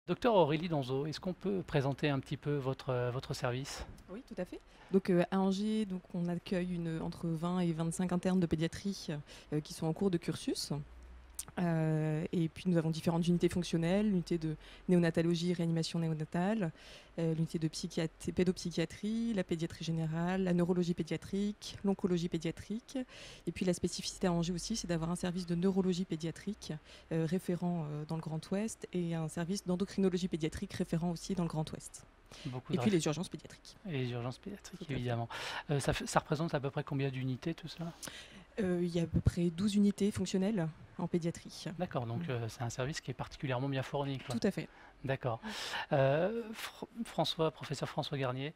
Docteur Aurélie Donzo, est-ce qu'on peut présenter un petit peu votre service? Oui, tout à fait. Donc, à Angers, donc, on accueille entre 20 et 25 internes de pédiatrie qui sont en cours de cursus. Et puis nous avons différentes unités fonctionnelles, l'unité de néonatologie, réanimation néonatale, l'unité de pédopsychiatrie, la pédiatrie générale, la neurologie pédiatrique, l'oncologie pédiatrique. Et puis la spécificité à Angers aussi, c'est d'avoir un service de neurologie pédiatrique référent dans le Grand Ouest et un service d'endocrinologie pédiatrique référent aussi dans le Grand Ouest. Beaucoup Et de puis les urgences pédiatriques. et les urgences pédiatriques, Tout à fait. évidemment. Ça représente à peu près combien d'unités, tout ça? Il y a à peu près 12 unités fonctionnelles en pédiatrie. D'accord, donc c'est un service qui est particulièrement bien fourni, quoi. Tout à fait. D'accord. Professeur François Garnier,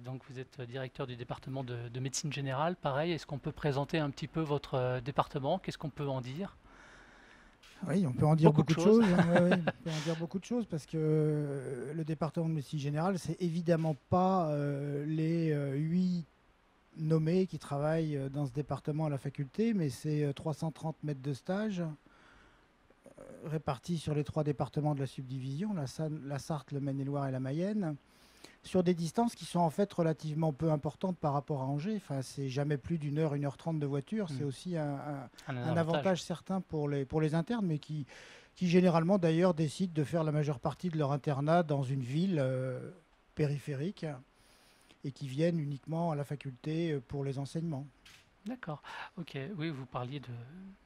donc vous êtes directeur du département de médecine générale. Pareil, est-ce qu'on peut présenter un petit peu votre département? Qu'est-ce qu'on peut en dire? Oui, on peut en dire Beaucoup de beaucoup de choses. choses. Hein, ouais, ouais, on peut en dire beaucoup de choses parce que le département de médecine générale, c'est évidemment pas les 8 nommés qui travaillent dans ce département à la faculté, mais c'est 330 mètres de stage répartis sur les 3 départements de la subdivision, la Sarthe, le Maine-et-Loire et la Mayenne, sur des distances qui sont en fait relativement peu importantes par rapport à Angers. Enfin, c'est jamais plus d'1 heure, 1 h 30 de voiture. C'est aussi Un un avantage. avantage certain pour les internes, mais qui généralement d'ailleurs décident de faire la majeure partie de leur internat dans une ville périphérique et qui viennent uniquement à la faculté pour les enseignements. D'accord. Ok. Oui, vous parliez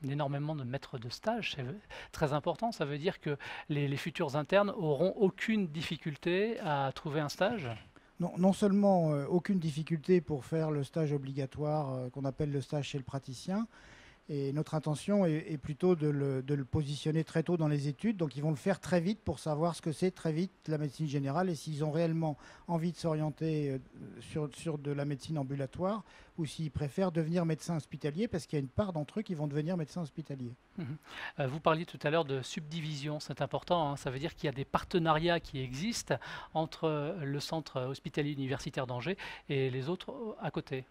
d'énormément de maîtres de stage. C'est très important. Ça veut dire que les futurs internes auront aucune difficulté à trouver un stage? Non, non seulement aucune difficulté pour faire le stage obligatoire qu'on appelle le stage chez le praticien, et notre intention est plutôt de le positionner très tôt dans les études. Donc ils vont le faire très vite pour savoir ce que c'est très vite la médecine générale et s'ils ont réellement envie de s'orienter sur de la médecine ambulatoire ou s'ils préfèrent devenir médecin hospitalier, parce qu'il y a une part d'entre eux qui vont devenir médecins hospitaliers. Mhm. Vous parliez tout à l'heure de subdivision, c'est important, hein. Ça veut dire qu'il y a des partenariats qui existent entre le centre hospitalier universitaire d'Angers et les autres à côté.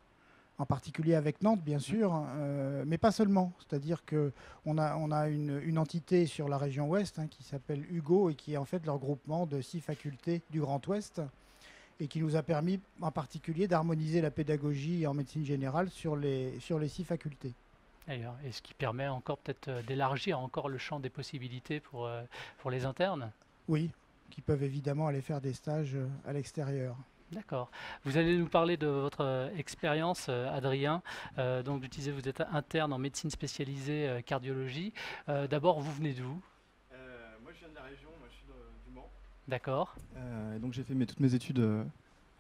En particulier avec Nantes, bien sûr, mais pas seulement. C'est-à-dire qu'on a une entité sur la région ouest qui s'appelle Hugo et qui est en fait le regroupement de 6 facultés du Grand Ouest et qui nous a permis en particulier d'harmoniser la pédagogie en médecine générale sur les 6 facultés. D'ailleurs, et ce qui permet encore peut-être d'élargir encore le champ des possibilités pour les internes. Oui, qui peuvent évidemment aller faire des stages à l'extérieur. D'accord. Vous allez nous parler de votre expérience, Adrien. Donc, vous êtes interne en médecine spécialisée cardiologie. D'abord, vous venez d'où? Moi je viens de la région, moi je suis du Mans. D'accord. Et donc j'ai fait toutes mes études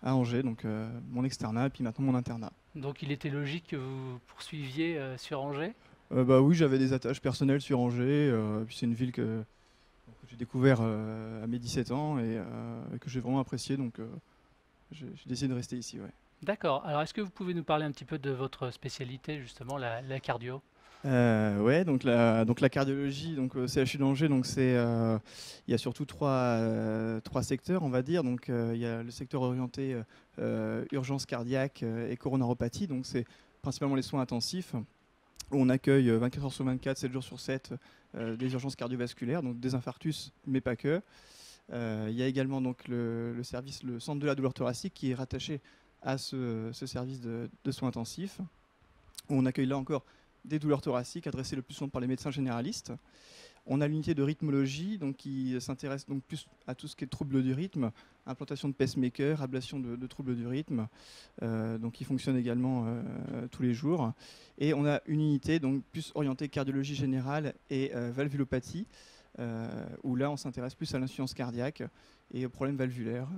à Angers, donc mon externat et puis maintenant mon internat. Donc, il était logique que vous poursuiviez sur Angers? Bah oui, j'avais des attaches personnelles sur Angers, puis c'est une ville que j'ai découvert à mes 17 ans et que j'ai vraiment apprécié, donc j'ai décidé de rester ici. Ouais. D'accord. Alors, est-ce que vous pouvez nous parler un petit peu de votre spécialité, justement, la cardio? Ouais, donc la cardiologie, donc au CHU d'Angers, donc il y a surtout trois secteurs, on va dire. Donc il y a le secteur orienté urgence cardiaque et coronaropathie, donc c'est principalement les soins intensifs où on accueille 24 heures sur 24, 7 jours sur 7 des urgences cardiovasculaires, donc des infarctus, mais pas que. Il y a également donc le service, le centre de la douleur thoracique qui est rattaché à ce service de soins intensifs, où on accueille là encore des douleurs thoraciques adressées le plus souvent par les médecins généralistes. On a l'unité de rythmologie donc, qui s'intéresse donc plus à tout ce qui est troubles du rythme, implantation de pacemaker, ablation de troubles du rythme, donc qui fonctionne également tous les jours. Et on a une unité donc plus orientée cardiologie générale et valvulopathie, où là on s'intéresse plus à l'insuffisance cardiaque et aux problèmes valvulaires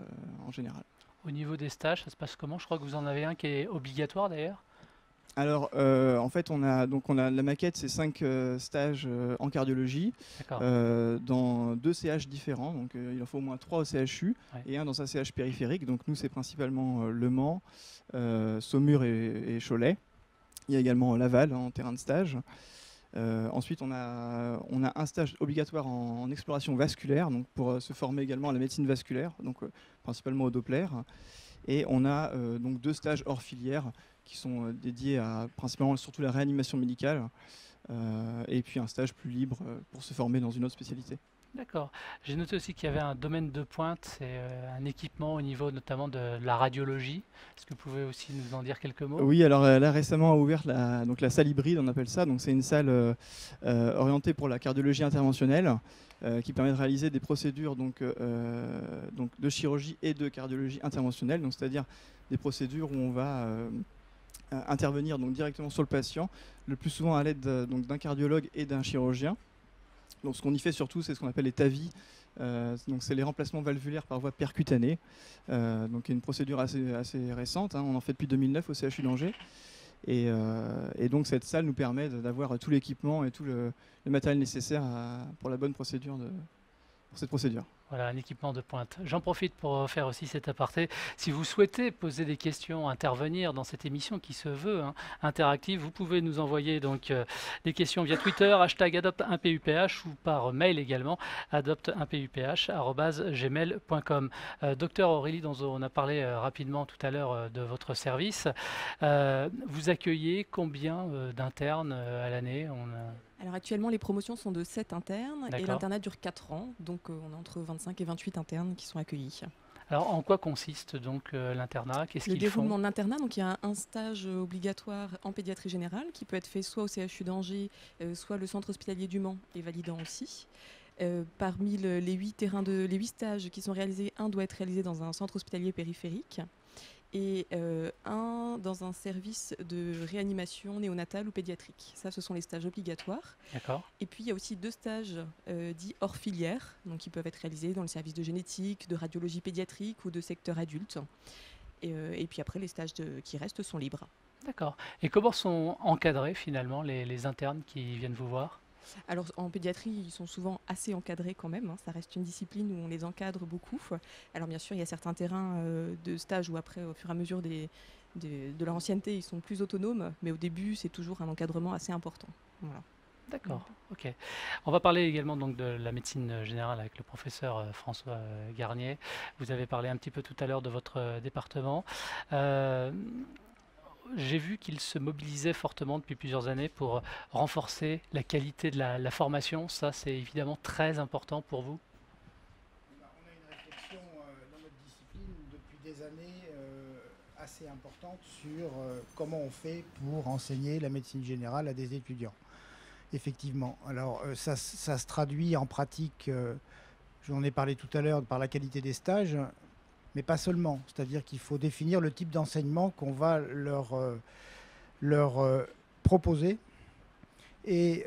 en général. Au niveau des stages, ça se passe comment? Je crois que vous en avez un qui est obligatoire, d'ailleurs. Alors, en fait, on a la maquette, c'est 5 stages en cardiologie D'accord. dans 2 CH différents. Donc, il en faut au moins 3 au CHU Ouais. et un dans un CH périphérique. Donc, nous, c'est principalement Le Mans, Saumur et Cholet. Il y a également Laval en terrain de stage. Ensuite, on a un stage obligatoire en exploration vasculaire, donc pour se former également à la médecine vasculaire, donc principalement au Doppler. Et on a donc 2 stages hors filière qui sont dédiés à principalement surtout la réanimation médicale et puis un stage plus libre pour se former dans une autre spécialité. D'accord. J'ai noté aussi qu'il y avait un domaine de pointe, c'est un équipement au niveau notamment de la radiologie. Est-ce que vous pouvez aussi nous en dire quelques mots? Oui, alors là récemment a ouvert donc la salle hybride, on appelle ça. Donc c'est une salle orientée pour la cardiologie interventionnelle qui permet de réaliser des procédures donc de chirurgie et de cardiologie interventionnelle. Donc c'est-à-dire des procédures où on va intervenir donc directement sur le patient, le plus souvent à l'aide donc d'un cardiologue et d'un chirurgien. Donc ce qu'on y fait surtout, c'est ce qu'on appelle les TAVI. Donc c'est les remplacements valvulaires par voie percutanée. Donc une procédure assez récente, hein. On en fait depuis 2009 au CHU d'Angers. Et donc cette salle nous permet d'avoir tout l'équipement et tout le matériel nécessaire pour la bonne procédure pour cette procédure. Voilà, un équipement de pointe. J'en profite pour faire aussi cet aparté. Si vous souhaitez poser des questions, intervenir dans cette émission qui se veut interactive, vous pouvez nous envoyer donc des questions via Twitter, hashtag adopte1puph ou par mail également, adopte1puph@gmail.com. Docteur Aurélie Donzo, on a parlé rapidement tout à l'heure de votre service. Vous accueillez combien d'internes à l'année? Alors actuellement, les promotions sont de 7 internes et D'accord. l'internat dure 4 ans. Donc on a entre 25 et 28 internes qui sont accueillis. Alors, en quoi consiste donc l'internat? Qu'est-ce Le qu'ils font? déroulement de l'internat, donc il y a un stage obligatoire en pédiatrie générale qui peut être fait soit au CHU d'Angers, soit le centre hospitalier du Mans est validant aussi. Parmi les 8 stages qui sont réalisés, un doit être réalisé dans un centre hospitalier périphérique et un dans un service de réanimation néonatale ou pédiatrique. Ça, ce sont les stages obligatoires. D'accord. Et puis, il y a aussi 2 stages dits hors filière, donc qui peuvent être réalisés dans le service de génétique, de radiologie pédiatrique ou de secteur adulte. Et puis après, les stages qui restent sont libres. D'accord. Et comment sont encadrés finalement les internes qui viennent vous voir? Alors en pédiatrie, ils sont souvent assez encadrés quand même, hein. Ça reste une discipline où on les encadre beaucoup. Alors bien sûr, il y a certains terrains de stage où après, au fur et à mesure de leur ancienneté, ils sont plus autonomes. Mais au début, c'est toujours un encadrement assez important. Voilà. D'accord, ok. On va parler également donc de la médecine générale avec le professeur François Garnier. Vous avez parlé un petit peu tout à l'heure de votre département. J'ai vu qu'il se mobilisait fortement depuis plusieurs années pour renforcer la qualité de la formation. Ça, c'est évidemment très important pour vous. On a une réflexion dans notre discipline depuis des années assez importante sur comment on fait pour enseigner la médecine générale à des étudiants. Effectivement. Alors ça se traduit en pratique, j'en ai parlé tout à l'heure, par la qualité des stages, mais pas seulement. C'est-à-dire qu'il faut définir le type d'enseignement qu'on va leur proposer. Et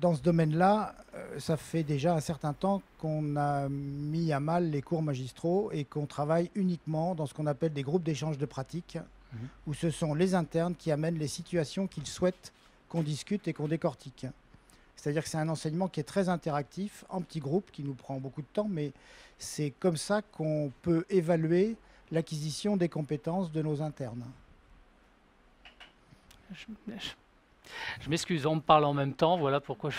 dans ce domaine-là, ça fait déjà un certain temps qu'on a mis à mal les cours magistraux et qu'on travaille uniquement dans ce qu'on appelle des groupes d'échange de pratiques, où ce sont les internes qui amènent les situations qu'ils souhaitent qu'on discute et qu'on décortique. C'est-à-dire que c'est un enseignement qui est très interactif, en petits groupes, qui nous prend beaucoup de temps, mais c'est comme ça qu'on peut évaluer l'acquisition des compétences de nos internes. Je m'excuse, on me parle en même temps, voilà pourquoi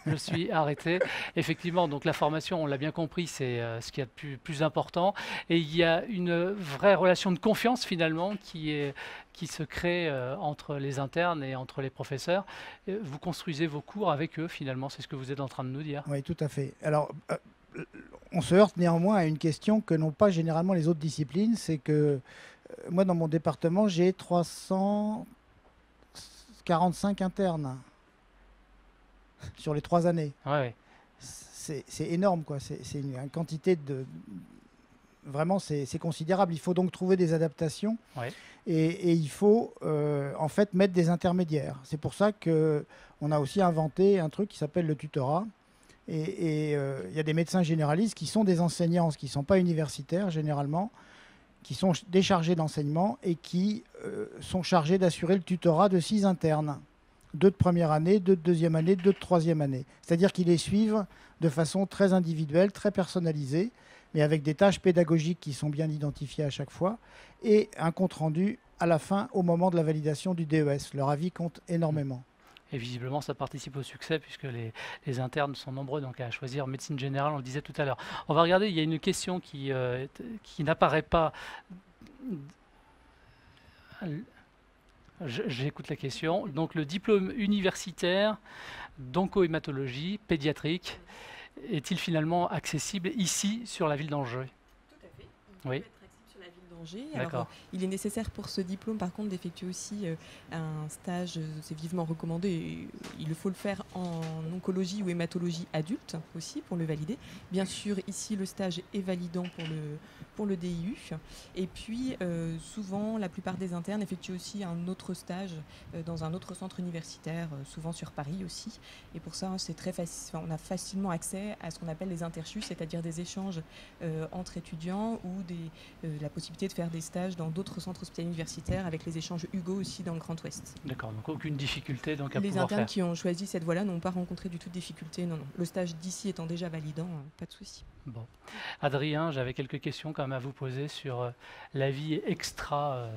je suis arrêté. Effectivement, donc la formation, on l'a bien compris, c'est ce qu'il y a de plus important. Et il y a une vraie relation de confiance finalement qui se crée entre les internes et entre les professeurs. Vous construisez vos cours avec eux finalement, c'est ce que vous êtes en train de nous dire. Oui, tout à fait. Alors, on se heurte néanmoins à une question que n'ont pas généralement les autres disciplines, c'est que moi, dans mon département, j'ai 345 internes sur les 3 années. Ouais. C'est énorme, quoi. C'est une quantité de... Vraiment, c'est considérable. Il faut donc trouver des adaptations. Ouais. Et il faut, en fait, mettre des intermédiaires. C'est pour ça qu'on a aussi inventé un truc qui s'appelle le tutorat. Et il y a des médecins généralistes qui sont des enseignants, qui ne sont pas universitaires, généralement, qui sont déchargés d'enseignement et qui sont chargés d'assurer le tutorat de 6 internes. 2 de première année, 2 de deuxième année, 2 de troisième année. C'est-à-dire qu'ils les suivent de façon très individuelle, très personnalisée, mais avec des tâches pédagogiques qui sont bien identifiées à chaque fois, et un compte-rendu à la fin, au moment de la validation du DES. Leur avis compte énormément. Et visiblement, ça participe au succès puisque les internes sont nombreux donc à choisir médecine générale, on le disait tout à l'heure. On va regarder, il y a une question qui n'apparaît pas. J'écoute la question. Donc le diplôme universitaire d'oncohématologie pédiatrique est-il finalement accessible ici sur la ville d'Angers? Tout à fait. Il Oui. peut être accessible sur la ville d'Angers. D'accord. Alors, il est nécessaire pour ce diplôme, par contre, d'effectuer aussi un stage, c'est vivement recommandé. Et il faut le faire en oncologie ou hématologie adulte aussi pour le valider. Bien sûr, ici, le stage est validant pour le DIU. Et puis, souvent, la plupart des internes effectuent aussi un autre stage dans un autre centre universitaire, souvent sur Paris aussi. Et pour ça, c'est très facile. Enfin, on a facilement accès à ce qu'on appelle les interchus, c'est-à-dire des échanges entre étudiants ou la possibilité de faire des stages dans d'autres centres hospitaliers universitaires avec les échanges Hugo aussi dans le Grand Ouest. D'accord, donc aucune difficulté donc, à Les pouvoir internes faire. qui ont choisi cette voie-là n'ont pas rencontré du tout de difficultés. Non, non. Le stage d'ici étant déjà validant, pas de souci. Bon. Adrien, j'avais quelques questions quand même à vous poser sur la vie extra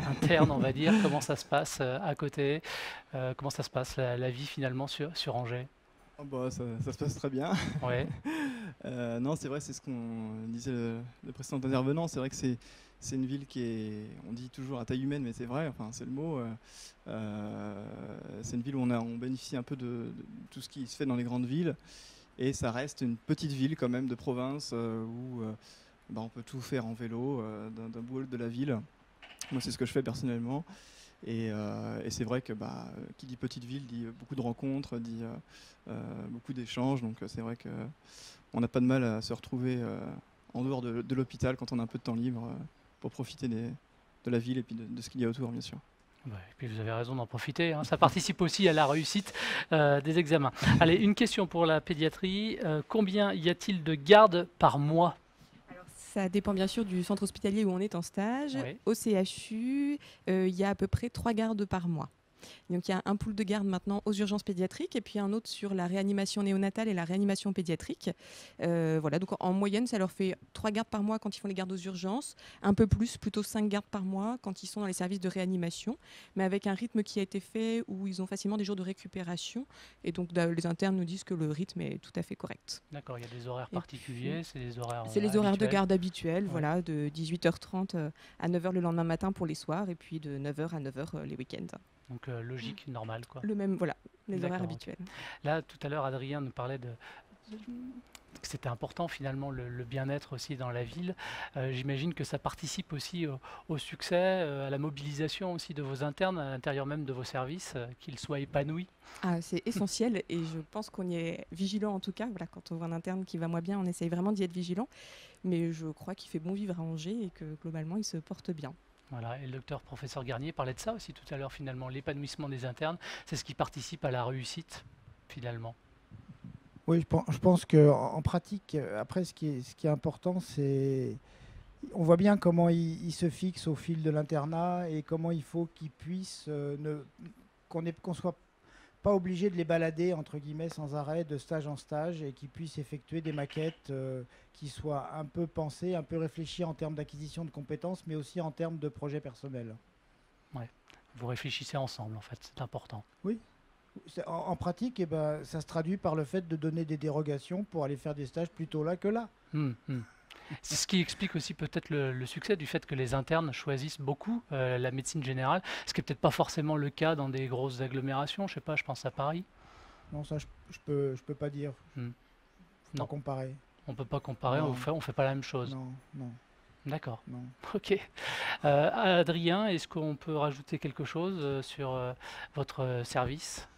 interne, on va dire. Comment ça se passe à côté? Comment ça se passe la vie finalement sur Angers? Oh bah, ça se passe très bien. Ouais, Non, c'est vrai, c'est ce qu'on disait le précédent intervenant. C'est vrai que c'est une ville qui est, on dit toujours à taille humaine, mais c'est vrai, enfin, c'est le mot. C'est une ville où on bénéficie un peu de tout ce qui se fait dans les grandes villes. Et ça reste une petite ville quand même de province où on peut tout faire en vélo d'un bout à l'autre de la ville. Moi, c'est ce que je fais personnellement. Et c'est vrai que qui dit petite ville dit beaucoup de rencontres, dit beaucoup d'échanges. Donc c'est vrai qu'on n'a pas de mal à se retrouver en dehors de l'hôpital quand on a un peu de temps libre pour profiter de la ville et puis de ce qu'il y a autour, bien sûr. ouais, et puis vous avez raison d'en profiter, hein. Ça participe aussi à la réussite des examens. Allez, une question pour la pédiatrie. Combien y a-t-il de gardes par mois? Ça dépend bien sûr du centre hospitalier où on est en stage. Oui. Au CHU, il y a à peu près 3 gardes par mois. Donc il y a un pool de garde maintenant aux urgences pédiatriques et puis un autre sur la réanimation néonatale et la réanimation pédiatrique. Voilà, donc en moyenne, ça leur fait 3 gardes par mois quand ils font les gardes aux urgences, un peu plus, plutôt 5 gardes par mois quand ils sont dans les services de réanimation, mais avec un rythme qui a été fait où ils ont facilement des jours de récupération. Et donc les internes nous disent que le rythme est tout à fait correct. D'accord, il y a des horaires Et particuliers, c'est des horaires C'est les horaires de habituels. garde habituels, Ouais. voilà, de 18h30 à 9h le lendemain matin pour les soirs et puis de 9h à 9h les week-ends. Donc logique, normal quoi. Le même, voilà, les D'accord, horaires ok. habituels. Là, tout à l'heure, Adrien nous parlait que c'était important finalement le bien-être aussi dans la ville. J'imagine que ça participe aussi au succès, à la mobilisation aussi de vos internes à l'intérieur même de vos services, qu'ils soient épanouis. Ah, c'est essentiel et je pense qu'on y est vigilant en tout cas. Voilà, quand on voit un interne qui va moins bien, on essaye vraiment d'y être vigilant. Mais je crois qu'il fait bon vivre à Angers et que globalement, il se porte bien. Voilà, et le docteur professeur Garnier parlait de ça aussi tout à l'heure finalement, l'épanouissement des internes, c'est ce qui participe à la réussite finalement. Oui, je pense qu'en pratique, après, ce qui est important, c'est... On voit bien comment il se fixe au fil de l'internat et comment il faut qu'il puisse... qu'on soit pas obligé de les balader, entre guillemets, sans arrêt, de stage en stage, et qu'ils puissent effectuer des maquettes qui soient un peu pensées, un peu réfléchies en termes d'acquisition de compétences, mais aussi en termes de projet personnel. Ouais. Vous réfléchissez ensemble en fait, c'est important. Oui. En pratique, eh ben, ça se traduit par le fait de donner des dérogations pour aller faire des stages plutôt là que là. C'est ce qui explique aussi peut-être le succès du fait que les internes choisissent beaucoup la médecine générale, ce qui n'est peut-être pas forcément le cas dans des grosses agglomérations, je sais pas, je pense à Paris. Non, ça, je peux pas dire. Faut Non. pas comparer. On peut pas comparer, Non. on fait pas la même chose. Non, non, D'accord, non. ok. Adrien, est-ce qu'on peut rajouter quelque chose sur votre service?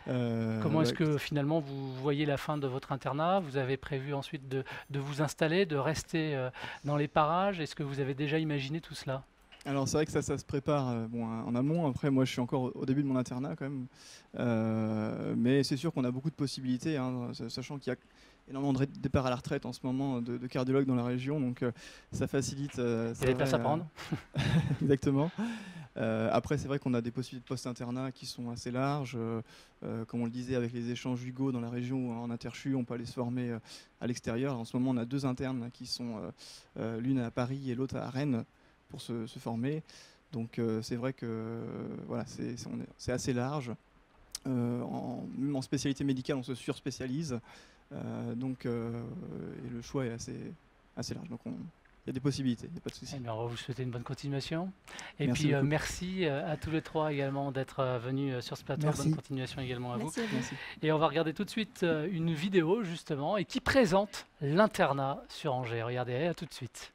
Comment est-ce que finalement vous voyez la fin de votre internat? Vous avez prévu ensuite de vous installer, de rester dans les parages? Est-ce que vous avez déjà imaginé tout cela? Alors c'est vrai que ça se prépare en amont. Après, moi je suis encore au début de mon internat quand même. Mais c'est sûr qu'on a beaucoup de possibilités, hein, sachant qu'il y a énormément de départs à la retraite en ce moment de cardiologues dans la région. Donc ça facilite. Il y a des places à prendre? Exactement. Après, c'est vrai qu'on a des possibilités de post-internat qui sont assez larges. Comme on le disait, avec les échanges Hugo dans la région, en interchu, on peut aller se former à l'extérieur. En ce moment, on a 2 internes là, qui sont l'une à Paris et l'autre à Rennes pour se former. Donc c'est vrai que voilà, c'est assez large. Même en spécialité médicale, on se surspécialise. Et le choix est assez large. Donc y a des possibilités, il n'y a pas de souci. Eh bien, on va vous souhaiter une bonne continuation. Et Merci puis beaucoup. merci à tous les trois également d'être venus sur ce plateau. Merci. Bonne continuation également à vous. Merci à vous. Merci. Et on va regarder tout de suite une vidéo justement et qui présente l'internat sur Angers. Regardez, à tout de suite.